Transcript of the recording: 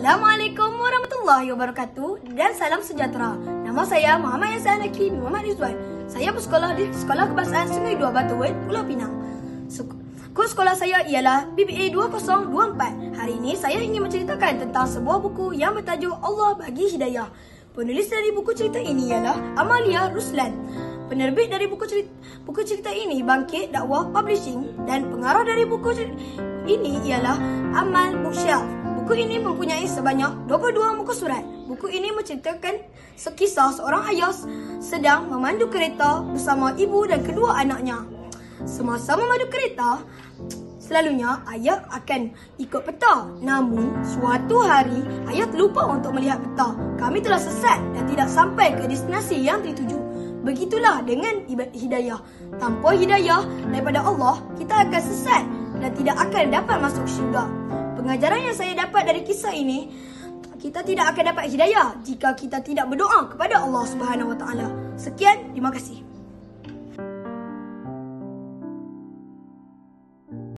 Assalamualaikum warahmatullahi wabarakatuh dan salam sejahtera. Nama saya Muhammad Yasin Hakim Muhammad Rizwan. Saya bersekolah di Sekolah Kebangsaan Sungai Dua Batu Wet, Pulau Pinang. Kod sekolah saya ialah BBA 2024. Hari ini saya ingin menceritakan tentang sebuah buku yang bertajuk Allah Bagi Hidayah. Penulis dari buku cerita ini ialah Amalia Ruslan. Penerbit dari buku cerita ini Bangkit Dakwah Publishing dan pengarah dari buku ini ialah Amal Bookshelf. Buku ini mempunyai sebanyak 22 muka surat. Buku ini menceritakan sekisah seorang ayah sedang memandu kereta bersama ibu dan kedua anaknya. Semasa memandu kereta, selalunya ayah akan ikut peta. Namun, suatu hari ayah terlupa untuk melihat peta. Kami telah sesat dan tidak sampai ke destinasi yang dituju. Begitulah dengan hidayah. Tanpa hidayah daripada Allah, kita akan sesat dan tidak akan dapat masuk syurga. Pengajaran yang saya dapat dari kisah ini, kita tidak akan dapat hidayah jika kita tidak berdoa kepada Allah Subhanahu Wa Taala. Sekian, terima kasih.